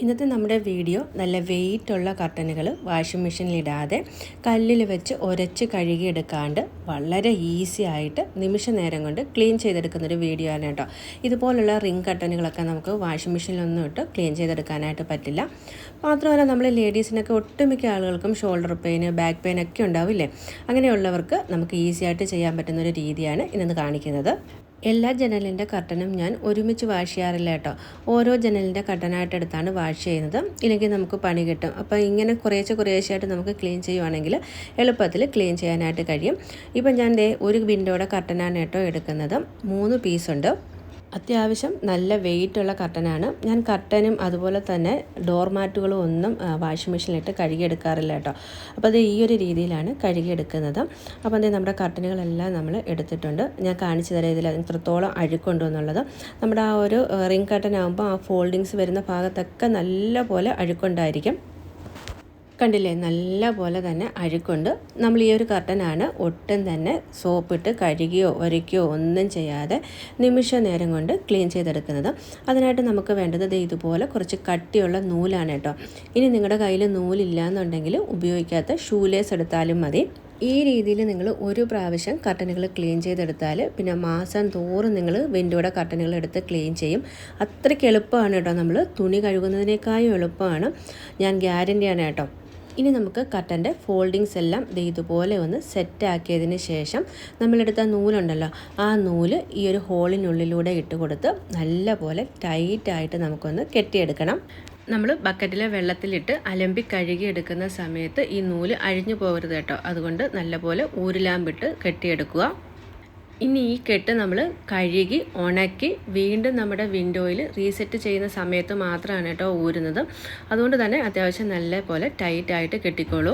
ഇന്നത്തെ നമ്മുടെ വീഡിയോ നല്ല വെയിറ്റുള്ള കർട്ടനുകൾ വാഷിംഗ് മെഷീനിലിടാതെ കല്ലിൽ വെച്ച് ഉരച്ച് കഴുകിയെടുക്കാണ്ട് വളരെ ഈസി ആയിട്ട് നിമിഷ നേരം കൊണ്ട് ക്ലീൻ ചെയ്തെടുക്കുന്നൊരു വീഡിയോ ആണ് കേട്ടോ. ഇതുപോലുള്ള റിംഗ് കർട്ടനുകളൊക്കെ നമുക്ക് വാഷിംഗ് മെഷീനിലൊന്നും ഇട്ട് ക്ലീൻ ചെയ്തെടുക്കാനായിട്ട് പറ്റില്ല. മാത്രമല്ല നമ്മൾ ലേഡീസിനൊക്കെ ഒട്ടുമിക്ക ആളുകൾക്കും ഷോൾഡർ പെയിന്, ബാക്ക് പെയിൻ ഒക്കെ ഉണ്ടാവില്ലേ? അങ്ങനെയുള്ളവർക്ക് നമുക്ക് ഈസി ആയിട്ട് ചെയ്യാൻ പറ്റുന്നൊരു രീതിയാണ് ഇന്ന് കാണിക്കുന്നത്. എല്ലാ ജനലിൻ്റെ കർട്ടനും ഞാൻ ഒരുമിച്ച് വാഷ് ചെയ്യാറില്ല കേട്ടോ. ഓരോ ജനലിൻ്റെ കർട്ടനായിട്ട് എടുത്താണ് വാഷ് ചെയ്യുന്നത്. ഇല്ലെങ്കിൽ നമുക്ക് പണി കിട്ടും. അപ്പോൾ ഇങ്ങനെ കുറേശ്ശെയായിട്ട് നമുക്ക് ക്ലീൻ ചെയ്യുവാണെങ്കിൽ എളുപ്പത്തിൽ ക്ലീൻ ചെയ്യാനായിട്ട് കഴിയും. ഇപ്പം ഞാൻ ഒരു വിൻഡോയുടെ കർട്ടനാണ് കേട്ടോ എടുക്കുന്നത്. 3 പീസുണ്ട്. അത്യാവശ്യം നല്ല വെയിറ്റുള്ള കർട്ടനാണ്. ഞാൻ കർട്ടനും അതുപോലെ തന്നെ ഡോർ മാറ്റുകളും ഒന്നും വാഷിംഗ് മെഷീനിലിട്ട് കഴുകിയെടുക്കാറില്ല കേട്ടോ. അപ്പോൾ അത് ഈ ഒരു രീതിയിലാണ് കഴുകിയെടുക്കുന്നത്. അപ്പോൾ അത് നമ്മുടെ കർട്ടനുകളെല്ലാം നമ്മൾ എടുത്തിട്ടുണ്ട്. ഞാൻ കാണിച്ചു തരാം ഇതിൽ എത്രത്തോളം അഴുക്കുണ്ടോ എന്നുള്ളത്. നമ്മുടെ ആ ഒരു റിംഗ് കർട്ടൻ ആകുമ്പോൾ ആ ഫോൾഡിങ്സ് വരുന്ന ഭാഗത്തൊക്കെ നല്ല പോലെ അഴുക്കുണ്ടായിരിക്കും. കണ്ടില്ലേ, നല്ല പോലെ തന്നെ അഴുക്കുണ്ട്. നമ്മൾ ഈ ഒരു കർട്ടനാണ് ഒട്ടും തന്നെ സോപ്പിട്ട് കഴുകിയോ ഉരയ്ക്കുകയോ ഒന്നും ചെയ്യാതെ നിമിഷ നേരം കൊണ്ട് ക്ലീൻ ചെയ്തെടുക്കുന്നത്. അതിനായിട്ട് നമുക്ക് വേണ്ടത് ഇതുപോലെ കുറച്ച് കട്ടിയുള്ള നൂലാണ് കേട്ടോ. ഇനി നിങ്ങളുടെ കയ്യിൽ നൂലില്ല എന്നുണ്ടെങ്കിൽ ഉപയോഗിക്കാത്ത ഷൂലേസ് എടുത്താലും മതി. ഈ രീതിയിൽ നിങ്ങൾ ഒരു പ്രാവശ്യം കർട്ടനുകൾ ക്ലീൻ ചെയ്തെടുത്താൽ പിന്നെ മാസം തോറും നിങ്ങൾ വിൻഡോയുടെ കർട്ടനുകൾ എടുത്ത് ക്ലീൻ ചെയ്യും. അത്രയ്ക്ക് എളുപ്പമാണ് കേട്ടോ. നമ്മൾ തുണി കഴുകുന്നതിനേക്കാളും എളുപ്പമാണ്. ഞാൻ ഗ്യാരൻ്റിയാണ് കേട്ടോ. ഇനി നമുക്ക് കർട്ടൻ്റെ ഫോൾഡിങ്സ് എല്ലാം ഇതുപോലെ ഒന്ന് സെറ്റാക്കിയതിന് ശേഷം നമ്മളെടുത്ത നൂലുണ്ടല്ലോ, ആ നൂല് ഈ ഒരു ഹോളിനുള്ളിലൂടെ ഇട്ട് കൊടുത്ത് നല്ല പോലെ ടൈറ്റായിട്ട് നമുക്കൊന്ന് കെട്ടിയെടുക്കണം. നമ്മൾ ബക്കറ്റിലെ വെള്ളത്തിലിട്ട് അലമ്പി കഴുകിയെടുക്കുന്ന സമയത്ത് ഈ നൂല് അഴിഞ്ഞു പോകരുത് കേട്ടോ. അതുകൊണ്ട് നല്ലപോലെ ഊരിലാമ്പിട്ട് കെട്ടിയെടുക്കുക. ഇനി ഈ കെട്ട് നമ്മൾ കഴുകി ഉണക്കി വീണ്ടും നമ്മുടെ വിൻഡോയിൽ റീസെറ്റ് ചെയ്യുന്ന സമയത്ത് മാത്രമാണ് കേട്ടോ ഊരുന്നത്. അതുകൊണ്ട് തന്നെ അത്യാവശ്യം നല്ല പോലെ ടൈറ്റായിട്ട് കെട്ടിക്കോളൂ.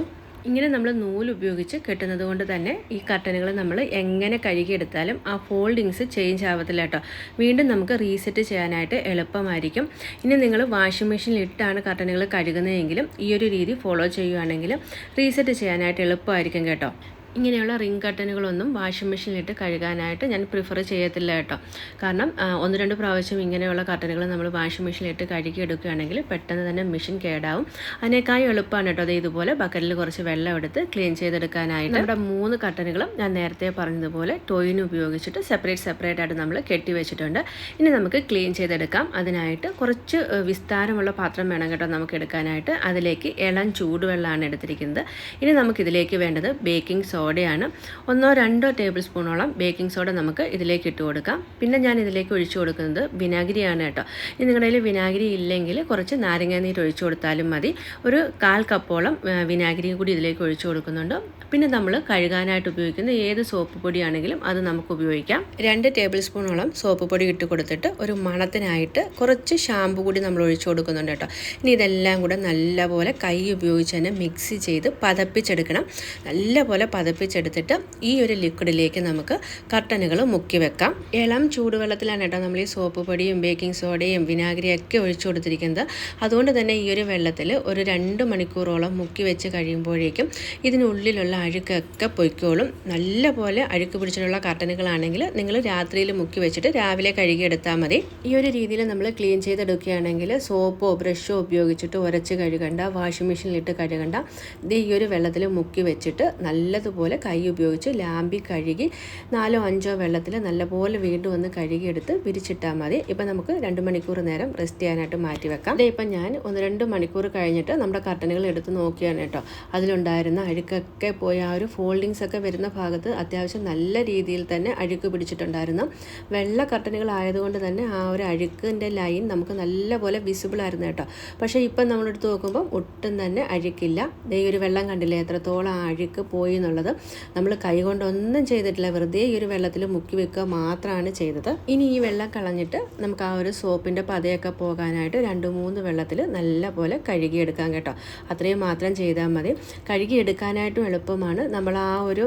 ഇങ്ങനെ നമ്മൾ നൂല് ഉപയോഗിച്ച് കെട്ടുന്നത് കൊണ്ട് തന്നെ ഈ കർട്ടനുകൾ നമ്മൾ എങ്ങനെ കഴുകിയെടുത്താലും ആ ഫോൾഡിങ്സ് ചേഞ്ച് ആവത്തില്ല കേട്ടോ. വീണ്ടും നമുക്ക് റീസെറ്റ് ചെയ്യാനായിട്ട് എളുപ്പമായിരിക്കും. ഇനി നിങ്ങൾ വാഷിംഗ് മെഷീനിൽ ഇട്ടാണ് കർട്ടനുകൾ കഴുകുന്നതെങ്കിലും ഈ ഒരു രീതി ഫോളോ ചെയ്യുകയാണെങ്കിൽ റീസെറ്റ് ചെയ്യാനായിട്ട് എളുപ്പമായിരിക്കും കേട്ടോ. ഇങ്ങനെയുള്ള റിംഗ് കർട്ടനുകളൊന്നും വാഷിംഗ് മെഷീനിലിട്ട് കഴുകാനായിട്ട് ഞാൻ പ്രിഫർ ചെയ്യത്തില്ല കേട്ടോ. കാരണം 1-2 പ്രാവശ്യം ഇങ്ങനെയുള്ള കർട്ടനുകൾ നമ്മൾ വാഷിംഗ് മെഷീനിലിട്ട് കഴുകിയെടുക്കുകയാണെങ്കിൽ പെട്ടെന്ന് തന്നെ മെഷീൻ കേടാവും. അതിനേക്കാളും എളുപ്പമാണ് കേട്ടോ ഇതുപോലെ ബക്കറ്റിൽ കുറച്ച് വെള്ളം എടുത്ത് ക്ലീൻ ചെയ്തെടുക്കാനായിട്ട്. നമ്മുടെ 3 കർട്ടനുകളും ഞാൻ നേരത്തെ പറഞ്ഞതുപോലെ ടോയിന് ഉപയോഗിച്ചിട്ട് സെപ്പറേറ്റ് ആയിട്ട് നമ്മൾ കെട്ടി വെച്ചിട്ടുണ്ട്. ഇനി നമുക്ക് ക്ലീൻ ചെയ്തെടുക്കാം. അതിനായിട്ട് കുറച്ച് വിസ്താരമുള്ള പാത്രം വേണം കേട്ടോ നമുക്ക് എടുക്കാനായിട്ട്. അതിലേക്ക് ഇളം ചൂടുവെള്ളമാണ് എടുത്തിരിക്കുന്നത്. ഇനി നമുക്കിതിലേക്ക് വേണ്ടത് ബേക്കിംഗ് സോഡയാണ്. 1-2 ടേബിൾ സ്പൂണോളം ബേക്കിംഗ് സോഡ നമുക്ക് ഇതിലേക്ക് ഇട്ട് കൊടുക്കാം. പിന്നെ ഞാൻ ഇതിലേക്ക് ഒഴിച്ചു കൊടുക്കുന്നത് വിനാഗിരിയാണ് കേട്ടോ. ഇനി നിങ്ങളുടെ കയ്യിൽ വിനാഗിരി ഇല്ലെങ്കിൽ കുറച്ച് നാരങ്ങ നീര് ഒഴിച്ചു കൊടുത്താലും മതി. ഒരു 1/4 കപ്പോളം വിനാഗിരി കൂടി ഇതിലേക്ക് ഒഴിച്ചു കൊടുക്കുന്നുണ്ട്. പിന്നെ നമ്മൾ കഴുകാനായിട്ട് ഉപയോഗിക്കുന്ന ഏത് സോപ്പ് പൊടിയാണെങ്കിലും അത് നമുക്ക് ഉപയോഗിക്കാം. 2 ടേബിൾ സ്പൂണോളം സോപ്പ് പൊടി ഇട്ട് കൊടുത്തിട്ട് ഒരു മണത്തിനായിട്ട് കുറച്ച് ഷാമ്പു കൂടി നമ്മൾ ഒഴിച്ചു കൊടുക്കുന്നുണ്ട് കേട്ടോ. ഇനി ഇതെല്ലാം കൂടെ നല്ലപോലെ കൈ ഉപയോഗിച്ച് തന്നെ മിക്സ് ചെയ്ത് പതപ്പിച്ചെടുക്കണം. നല്ലപോലെ പതപ്പിച്ചെടുത്തിട്ട് ഈ ഒരു ലിക്വിഡിലേക്ക് നമുക്ക് കർട്ടനുകൾ മുക്കി വെക്കാം. ഇളം ചൂടുവെള്ളത്തിലാണ് കേട്ടോ നമ്മൾ ഈ സോപ്പ് പൊടിയും ബേക്കിംഗ് സോഡയും വിനാഗിരിയൊക്കെ ഒഴിച്ചു കൊടുത്തിരിക്കുന്നത്. അതുകൊണ്ട് തന്നെ ഈ ഒരു വെള്ളത്തിൽ ഒരു 2 മണിക്കൂറോളം മുക്കി വെച്ച് കഴിയുമ്പോഴേക്കും ഇതിനുള്ളിലുള്ള അഴുക്കൊക്കെ പൊയ്ക്കോളും. നല്ലപോലെ അഴുക്ക് പിടിച്ചിട്ടുള്ള കർട്ടനുകളാണെങ്കിൽ നിങ്ങൾ രാത്രിയിൽ മുക്കി വെച്ചിട്ട് രാവിലെ കഴുകിയെടുത്താൽ മതി. ഈ ഒരു രീതിയിൽ നമ്മൾ ക്ലീൻ ചെയ്തെടുക്കുകയാണെങ്കിൽ സോപ്പോ ബ്രഷോ ഉപയോഗിച്ചിട്ട് ഉരച്ച് കഴുകണ്ട, വാഷിംഗ് മെഷീനിലിട്ട് കഴുകണ്ട. ഇത് ഈ ഒരു വെള്ളത്തിൽ മുക്കി വെച്ചിട്ട് നല്ലതുപോലെ കൈ ഉപയോഗിച്ച് ലാമ്പി കഴുകി 4-5 വെള്ളത്തിൽ നല്ലപോലെ വീണ്ടും ഒന്ന് കഴുകിയെടുത്ത് വിരിച്ചിട്ടാൽ മതി. ഇപ്പം നമുക്ക് 2 മണിക്കൂർ നേരം റെസ്റ്റ് ചെയ്യാനായിട്ട് മാറ്റി വെക്കാം. ഇപ്പം ഞാൻ 1-2 മണിക്കൂർ കഴിഞ്ഞിട്ട് നമ്മുടെ കർട്ടനുകൾ എടുത്ത് നോക്കിയാണ് കേട്ടോ. അതിലുണ്ടായിരുന്ന അഴുക്കൊക്കെ പോയി ആ ഒരു ഫോൾഡിങ്സ് ഒക്കെ വരുന്ന ഭാഗത്ത് അത്യാവശ്യം നല്ല രീതിയിൽ തന്നെ അഴുക്ക് പിടിച്ചിട്ടുണ്ടായിരുന്നു. വെള്ള കർട്ടനുകൾ ആയതുകൊണ്ട് തന്നെ ആ ഒരു അഴുക്കിൻ്റെ ലൈൻ നമുക്ക് നല്ലപോലെ വിസിബിൾ ആയിരുന്നു കേട്ടോ. പക്ഷേ ഇപ്പം നമ്മളെടുത്ത് നോക്കുമ്പോൾ ഒട്ടും തന്നെ അഴുക്കില്ല. ഈ ഒരു വെള്ളം കണ്ടില്ലേ എത്രത്തോളം ആ അഴുക്ക് പോയി എന്നുള്ളത്. നമ്മൾ കൈ കൊണ്ടൊന്നും ചെയ്തിട്ടില്ല, വെറുതെ ഈ ഒരു വെള്ളത്തിൽ മുക്കി വെക്കുക മാത്രമാണ് ചെയ്തത്. ഇനി ഈ വെള്ളം കളഞ്ഞിട്ട് നമുക്ക് ആ ഒരു സോപ്പിൻ്റെ പതയൊക്കെ പോകാനായിട്ട് 2-3 വെള്ളത്തിൽ നല്ല പോലെ കഴുകിയെടുക്കാം കേട്ടോ. അത്രയും മാത്രം ചെയ്താൽ മതി. കഴുകിയെടുക്കാനായിട്ടും എളുപ്പമാണ്. നമ്മൾ ആ ഒരു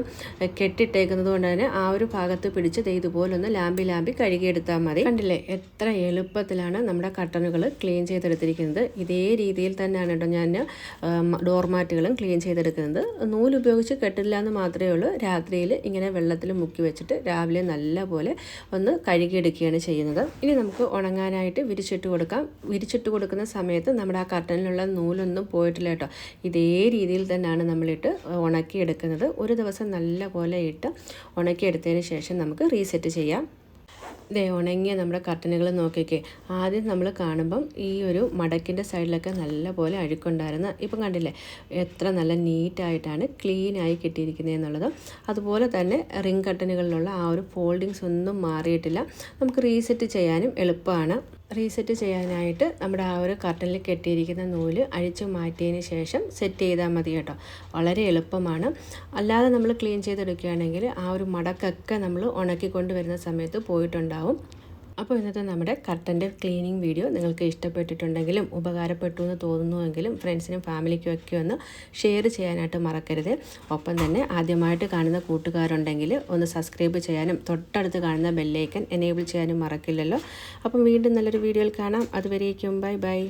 കെട്ടിട്ടേക്കുന്നത് കൊണ്ട് തന്നെ ആ ഒരു ഭാഗത്ത് പിടിച്ച് ഇതുപോലെ ഒന്ന് ലാമ്പി കഴുകിയെടുത്താൽ മതി. കണ്ടില്ലേ എത്ര എളുപ്പത്തിലാണ് നമ്മുടെ കർട്ടനുകൾ ക്ലീൻ ചെയ്തെടുത്തിരിക്കുന്നത്. ഇതേ രീതിയിൽ തന്നെയാണ് കേട്ടോ ഞാൻ ഡോർ മാറ്റുകളും ക്ലീൻ ചെയ്തെടുക്കുന്നത്. നൂല് ഉപയോഗിച്ച് കെട്ടില്ല എന്ന് മാത്രമേ ഉള്ളൂ. രാത്രിയിൽ ഇങ്ങനെ വെള്ളത്തിൽ മുക്കി വെച്ചിട്ട് രാവിലെ നല്ലപോലെ ഒന്ന് കഴുകിയെടുക്കുകയാണ് ചെയ്യുന്നത്. ഇനി നമുക്ക് ഉണങ്ങാനായിട്ട് വിരിച്ചിട്ട് കൊടുക്കാം. വിരിച്ചിട്ട് കൊടുക്കുന്ന സമയത്ത് നമ്മുടെ ആ കർട്ടനിലുള്ള നൂലൊന്നും പോയിട്ടില്ല കേട്ടോ. ഇതേ രീതിയിൽ തന്നെയാണ് നമ്മളിട്ട് ഉണക്കിയെടുക്കുന്നത്. ഒരു ദിവസം നല്ലപോലെ ഇട്ട് ഉണക്കിയെടുത്തതിന് ശേഷം നമുക്ക് റീസെറ്റ് ചെയ്യാം. ഇതേ ഉണങ്ങിയ നമ്മുടെ കർട്ടനുകൾ നോക്കിക്കേ. ആദ്യം നമ്മൾ കാണുമ്പം ഈ ഒരു മടക്കിൻ്റെ സൈഡിലൊക്കെ നല്ലപോലെ അഴുക്കുണ്ടായിരുന്നു. ഇപ്പം കണ്ടില്ലേ എത്ര നല്ല നീറ്റായിട്ടാണ് ക്ലീനായി കിട്ടിയിരിക്കുന്നത് എന്നുള്ളത്. അതുപോലെ തന്നെ റിംഗ് കർട്ടനുകളിലുള്ള ആ ഒരു ഫോൾഡിങ്സ് ഒന്നും മാറിയിട്ടില്ല. നമുക്ക് റീസെറ്റ് ചെയ്യാനും എളുപ്പമാണ്. റീസെറ്റ് ചെയ്യാനായിട്ട് നമ്മുടെ ആ ഒരു കർട്ടനിൽ കെട്ടിയിരിക്കുന്ന നൂല് അഴിച്ചു മാറ്റിയതിന് ശേഷം സെറ്റ് ചെയ്താൽ മതി കേട്ടോ. വളരെ എളുപ്പമാണ്. അല്ലാതെ നമ്മൾ ക്ലീൻ ചെയ്തെടുക്കുകയാണെങ്കിൽ ആ ഒരു മടക്കൊക്കെ നമ്മൾ ഉണക്കിക്കൊണ്ട് വരുന്ന സമയത്ത് പോയിട്ടുണ്ടാവും. അപ്പോൾ ഇന്നത്തെ നമ്മുടെ കർട്ടൻ്റെ ക്ലീനിങ് വീഡിയോ നിങ്ങൾക്ക് ഇഷ്ടപ്പെട്ടിട്ടുണ്ടെങ്കിലും ഉപകാരപ്പെട്ടു എന്ന് തോന്നുന്നുവെങ്കിലും ഫ്രണ്ട്സിനും ഫാമിലിക്കും ഒക്കെ ഒന്ന് ഷെയർ ചെയ്യാനായിട്ട് മറക്കരുത്. ഒപ്പം തന്നെ ആദ്യമായിട്ട് കാണുന്ന കൂട്ടുകാരുണ്ടെങ്കിൽ ഒന്ന് സബ്സ്ക്രൈബ് ചെയ്യാനും തൊട്ടടുത്ത് കാണുന്ന ബെല്ലൈക്കൻ എനേബിൾ ചെയ്യാനും മറക്കില്ലല്ലോ. അപ്പം വീണ്ടും നല്ലൊരു വീഡിയോയിൽ കാണാം. അതുവരേക്കും ബൈ ബൈ.